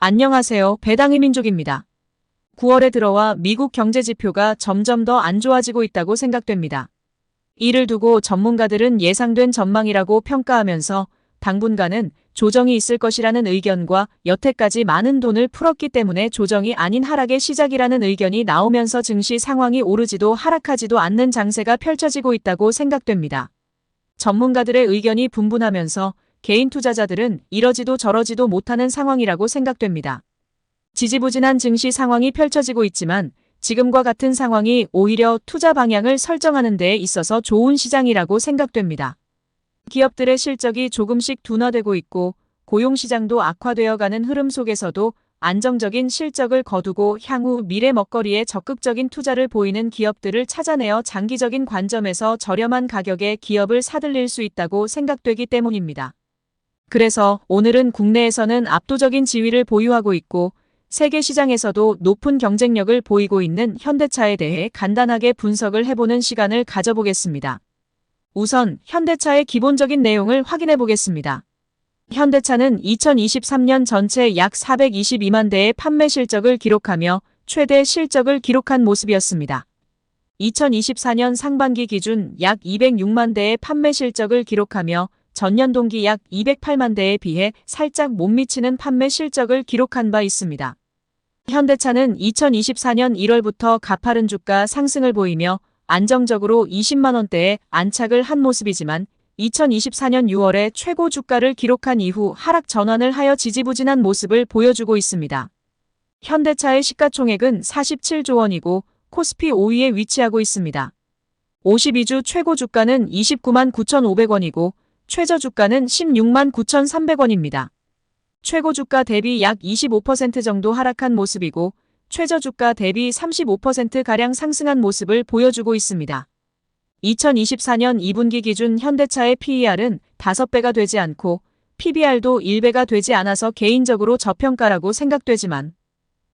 안녕하세요. 배당의 민족입니다. 9월에 들어와 미국 경제 지표가 점점 더 안 좋아지고 있다고 생각됩니다. 이를 두고 전문가들은 예상된 전망이라고 평가하면서 당분간은 조정이 있을 것이라는 의견과 여태까지 많은 돈을 풀었기 때문에 조정이 아닌 하락의 시작이라는 의견이 나오면서 증시 상황이 오르지도 하락하지도 않는 장세가 펼쳐지고 있다고 생각됩니다. 전문가들의 의견이 분분하면서 개인 투자자들은 이러지도 저러지도 못하는 상황이라고 생각됩니다. 지지부진한 증시 상황이 펼쳐지고 있지만 지금과 같은 상황이 오히려 투자 방향을 설정하는 데에 있어서 좋은 시장이라고 생각됩니다. 기업들의 실적이 조금씩 둔화되고 있고 고용시장도 악화되어가는 흐름 속에서도 안정적인 실적을 거두고 향후 미래 먹거리에 적극적인 투자를 보이는 기업들을 찾아내어 장기적인 관점에서 저렴한 가격에 기업을 사들일 수 있다고 생각되기 때문입니다. 그래서 오늘은 국내에서는 압도적인 지위를 보유하고 있고 세계 시장에서도 높은 경쟁력을 보이고 있는 현대차에 대해 간단하게 분석을 해보는 시간을 가져보겠습니다. 우선 현대차의 기본적인 내용을 확인해 보겠습니다. 현대차는 2023년 전체 약 422만 대의 판매 실적을 기록하며 최대 실적을 기록한 모습이었습니다. 2024년 상반기 기준 약 206만 대의 판매 실적을 기록하며 전년 동기 약 208만 대에 비해 살짝 못 미치는 판매 실적을 기록한 바 있습니다. 현대차는 2024년 1월부터 가파른 주가 상승을 보이며 안정적으로 20만 원대에 안착을 한 모습이지만 2024년 6월에 최고 주가를 기록한 이후 하락 전환을 하여 지지부진한 모습을 보여주고 있습니다. 현대차의 시가총액은 47조 원이고 코스피 5위에 위치하고 있습니다. 52주 최고 주가는 29만 9,500원이고 최저 주가는 16만 9,300원입니다. 최고 주가 대비 약 25% 정도 하락한 모습이고 최저 주가 대비 35%가량 상승한 모습을 보여주고 있습니다. 2024년 2분기 기준 현대차의 PER은 5배가 되지 않고 PBR도 1배가 되지 않아서 개인적으로 저평가라고 생각되지만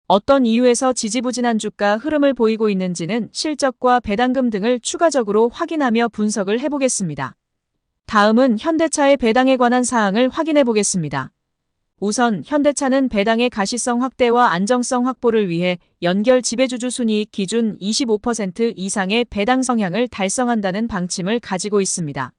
어떤 이유에서 지지부진한 주가 흐름을 보이고 있는지는 실적과 배당금 등을 추가적으로 확인하며 분석을 해보겠습니다. 다음은 현대차의 배당에 관한 사항을 확인해 보겠습니다. 우선 현대차는 배당의 가시성 확대와 안정성 확보를 위해 연결 지배주주 순이익 기준 25% 이상의 배당 성향을 달성한다는 방침을 가지고 있습니다.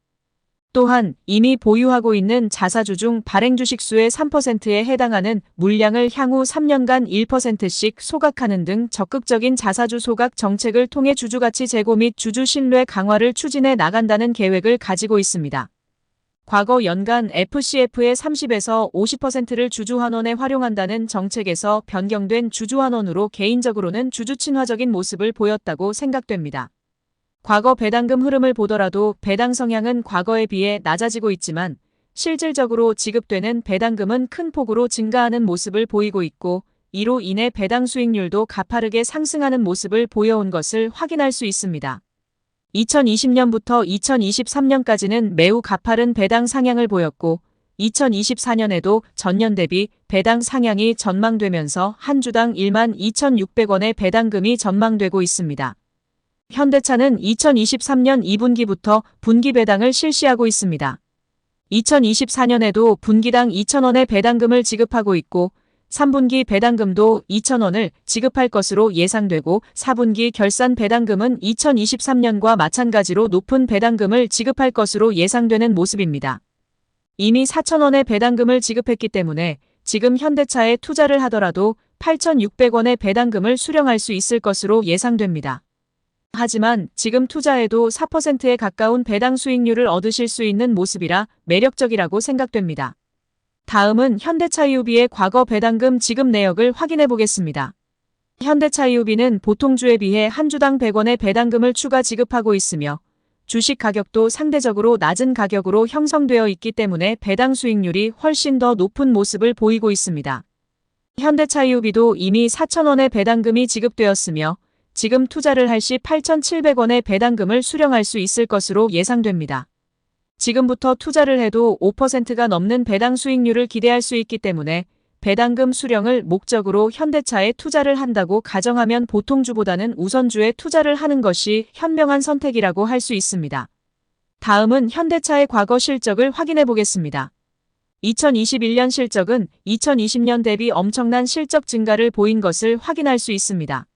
또한 이미 보유하고 있는 자사주 중 발행 주식 수의 3%에 해당하는 물량을 향후 3년간 1%씩 소각하는 등 적극적인 자사주 소각 정책을 통해 주주가치 제고 및 주주 신뢰 강화를 추진해 나간다는 계획을 가지고 있습니다. 과거 연간 FCF의 30에서 50%를 주주환원에 활용한다는 정책에서 변경된 주주환원으로 개인적으로는 주주 친화적인 모습을 보였다고 생각됩니다. 과거 배당금 흐름을 보더라도 배당 성향은 과거에 비해 낮아지고 있지만 실질적으로 지급되는 배당금은 큰 폭으로 증가하는 모습을 보이고 있고 이로 인해 배당 수익률도 가파르게 상승하는 모습을 보여온 것을 확인할 수 있습니다. 2020년부터 2023년까지는 매우 가파른 배당 상향을 보였고 2024년에도 전년 대비 배당 상향이 전망되면서 한 주당 1만 2,600원의 배당금이 전망되고 있습니다. 현대차는 2023년 2분기부터 분기 배당을 실시하고 있습니다. 2024년에도 분기당 2,000원의 배당금을 지급하고 있고 3분기 배당금도 2,000원을 지급할 것으로 예상되고 4분기 결산 배당금은 2023년과 마찬가지로 높은 배당금을 지급할 것으로 예상되는 모습입니다. 이미 4,000원의 배당금을 지급했기 때문에 지금 현대차에 투자를 하더라도 8,600원의 배당금을 수령할 수 있을 것으로 예상됩니다. 하지만 지금 투자해도 4%에 가까운 배당 수익률을 얻으실 수 있는 모습이라 매력적이라고 생각됩니다. 다음은 현대차이오비의 과거 배당금 지급 내역을 확인해 보겠습니다. 현대차이오비는 보통주에 비해 한 주당 100원의 배당금을 추가 지급하고 있으며 주식 가격도 상대적으로 낮은 가격으로 형성되어 있기 때문에 배당 수익률이 훨씬 더 높은 모습을 보이고 있습니다. 현대차이오비도 이미 4,000원의 배당금이 지급되었으며 지금 투자를 할 시 8,700원의 배당금을 수령할 수 있을 것으로 예상됩니다. 지금부터 투자를 해도 5%가 넘는 배당 수익률을 기대할 수 있기 때문에 배당금 수령을 목적으로 현대차에 투자를 한다고 가정하면 보통주보다는 우선주에 투자를 하는 것이 현명한 선택이라고 할 수 있습니다. 다음은 현대차의 과거 실적을 확인해 보겠습니다. 2021년 실적은 2020년 대비 엄청난 실적 증가를 보인 것을 확인할 수 있습니다.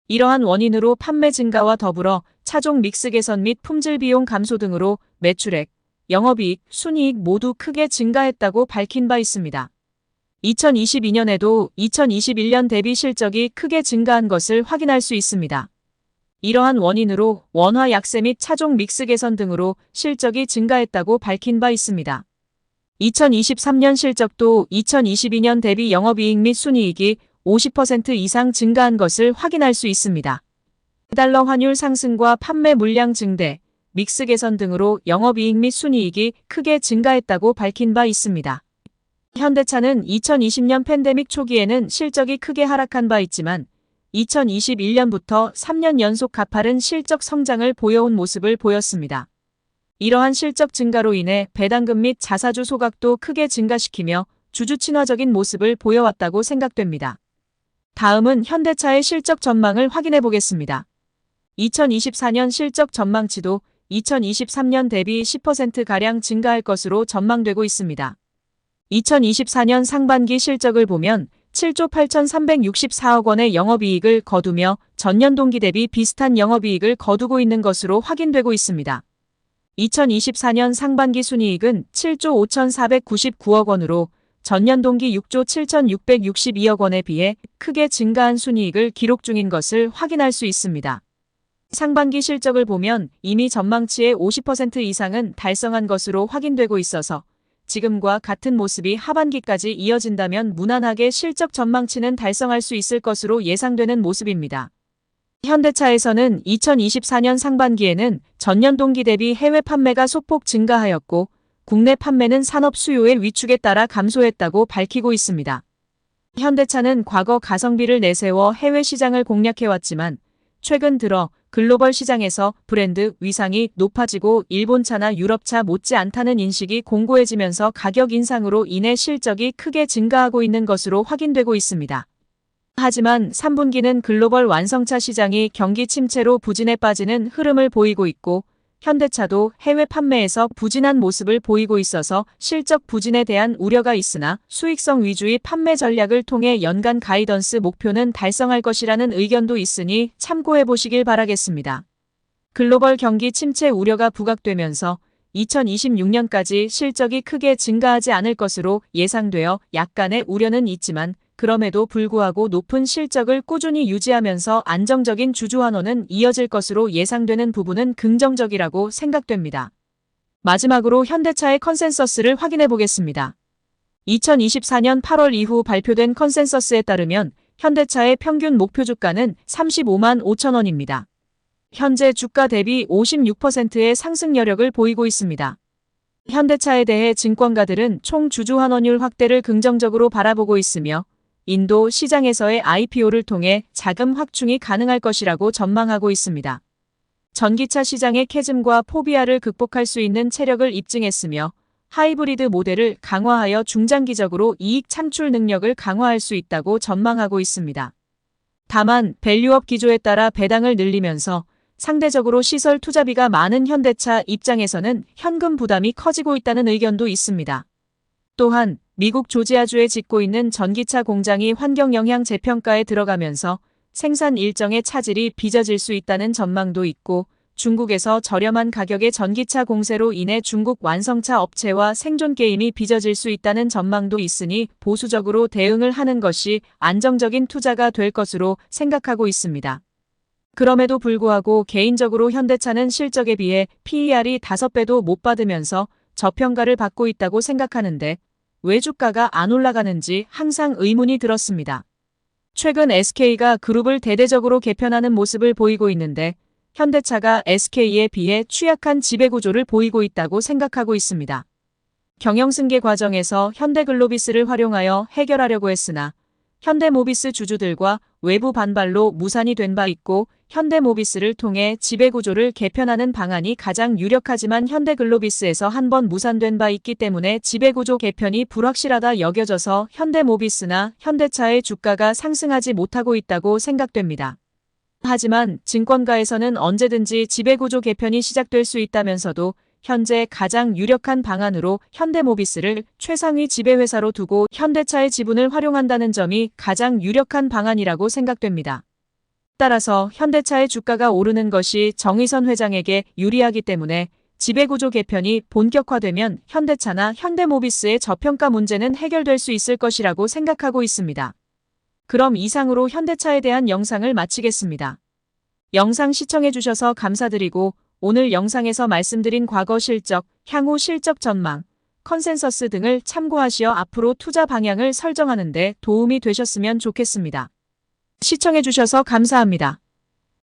이러한 원인으로 판매 증가와 더불어 차종 믹스 개선 및 품질 비용 감소 등으로 매출액, 영업이익, 순이익 모두 크게 증가했다고 밝힌 바 있습니다. 2022년에도 2021년 대비 실적이 크게 증가한 것을 확인할 수 있습니다. 이러한 원인으로 원화 약세 및 차종 믹스 개선 등으로 실적이 증가했다고 밝힌 바 있습니다. 2023년 실적도 2022년 대비 영업이익 및 순이익이 50% 이상 증가한 것을 확인할 수 있습니다. 달러 환율 상승과 판매 물량 증대, 믹스 개선 등으로 영업이익 및 순이익이 크게 증가했다고 밝힌 바 있습니다. 현대차는 2020년 팬데믹 초기에는 실적이 크게 하락한 바 있지만 2021년부터 3년 연속 가파른 실적 성장을 보여온 모습을 보였습니다. 이러한 실적 증가로 인해 배당금 및 자사주 소각도 크게 증가시키며 주주 친화적인 모습을 보여왔다고 생각됩니다. 다음은 현대차의 실적 전망을 확인해 보겠습니다. 2024년 실적 전망치도 2023년 대비 10%가량 증가할 것으로 전망되고 있습니다. 2024년 상반기 실적을 보면 7조 8,364억 원의 영업이익을 거두며 전년 동기 대비 비슷한 영업이익을 거두고 있는 것으로 확인되고 있습니다. 2024년 상반기 순이익은 7조 5,499억 원으로 전년 동기 6조 7,662억 원에 비해 크게 증가한 순이익을 기록 중인 것을 확인할 수 있습니다. 상반기 실적을 보면 이미 전망치의 50% 이상은 달성한 것으로 확인되고 있어서 지금과 같은 모습이 하반기까지 이어진다면 무난하게 실적 전망치는 달성할 수 있을 것으로 예상되는 모습입니다. 현대차에서는 2024년 상반기에는 전년 동기 대비 해외 판매가 소폭 증가하였고 국내 판매는 산업 수요의 위축에 따라 감소했다고 밝히고 있습니다. 현대차는 과거 가성비를 내세워 해외 시장을 공략해왔지만 최근 들어 글로벌 시장에서 브랜드 위상이 높아지고 일본차나 유럽차 못지않다는 인식이 공고해지면서 가격 인상으로 인해 실적이 크게 증가하고 있는 것으로 확인되고 있습니다. 하지만 3분기는 글로벌 완성차 시장이 경기 침체로 부진에 빠지는 흐름을 보이고 있고 현대차도 해외 판매에서 부진한 모습을 보이고 있어서 실적 부진에 대한 우려가 있으나 수익성 위주의 판매 전략을 통해 연간 가이던스 목표는 달성할 것이라는 의견도 있으니 참고해 보시길 바라겠습니다. 글로벌 경기 침체 우려가 부각되면서 2026년까지 실적이 크게 증가하지 않을 것으로 예상되어 약간의 우려는 있지만 그럼에도 불구하고 높은 실적을 꾸준히 유지하면서 안정적인 주주 환원은 이어질 것으로 예상되는 부분은 긍정적이라고 생각됩니다. 마지막으로 현대차의 컨센서스를 확인해 보겠습니다. 2024년 8월 이후 발표된 컨센서스에 따르면 현대차의 평균 목표 주가는 35만 5천 원입니다. 현재 주가 대비 56%의 상승 여력을 보이고 있습니다. 현대차에 대해 증권가들은 총 주주 환원율 확대를 긍정적으로 바라보고 있으며 인도 시장에서의 IPO를 통해 자금 확충이 가능할 것이라고 전망하고 있습니다. 전기차 시장의 캐즘과 포비아를 극복할 수 있는 체력을 입증했으며 하이브리드 모델을 강화하여 중장기적으로 이익 창출 능력을 강화할 수 있다고 전망하고 있습니다. 다만 밸류업 기조에 따라 배당을 늘리면서 상대적으로 시설 투자비가 많은 현대차 입장에서는 현금 부담이 커지고 있다는 의견도 있습니다. 또한 미국 조지아주에 짓고 있는 전기차 공장이 환경영향 재평가에 들어가면서 생산 일정의 차질이 빚어질 수 있다는 전망도 있고 중국에서 저렴한 가격의 전기차 공세로 인해 중국 완성차 업체와 생존 게임이 빚어질 수 있다는 전망도 있으니 보수적으로 대응을 하는 것이 안정적인 투자가 될 것으로 생각하고 있습니다. 그럼에도 불구하고 개인적으로 현대차는 실적에 비해 PER이 5배도 못 받으면서 저평가를 받고 있다고 생각하는데 왜 주가가 안 올라가는지 항상 의문이 들었습니다. 최근 SK가 그룹을 대대적으로 개편하는 모습을 보이고 있는데 현대차가 SK에 비해 취약한 지배구조를 보이고 있다고 생각하고 있습니다. 경영승계 과정에서 현대글로비스를 활용하여 해결하려고 했으나 현대모비스 주주들과 외부 반발로 무산이 된 바 있고 현대모비스를 통해 지배구조를 개편하는 방안이 가장 유력하지만 현대글로비스에서 한번 무산된 바 있기 때문에 지배구조 개편이 불확실하다 여겨져서 현대모비스나 현대차의 주가가 상승하지 못하고 있다고 생각됩니다. 하지만 증권가에서는 언제든지 지배구조 개편이 시작될 수 있다면서도 현재 가장 유력한 방안으로 현대모비스를 최상위 지배회사로 두고 현대차의 지분을 활용한다는 점이 가장 유력한 방안이라고 생각됩니다. 따라서 현대차의 주가가 오르는 것이 정의선 회장에게 유리하기 때문에 지배구조 개편이 본격화되면 현대차나 현대모비스의 저평가 문제는 해결될 수 있을 것이라고 생각하고 있습니다. 그럼 이상으로 현대차에 대한 영상을 마치겠습니다. 영상 시청해주셔서 감사드리고 오늘 영상에서 말씀드린 과거 실적, 향후 실적 전망, 컨센서스 등을 참고하시어 앞으로 투자 방향을 설정하는 데 도움이 되셨으면 좋겠습니다. 시청해주셔서 감사합니다.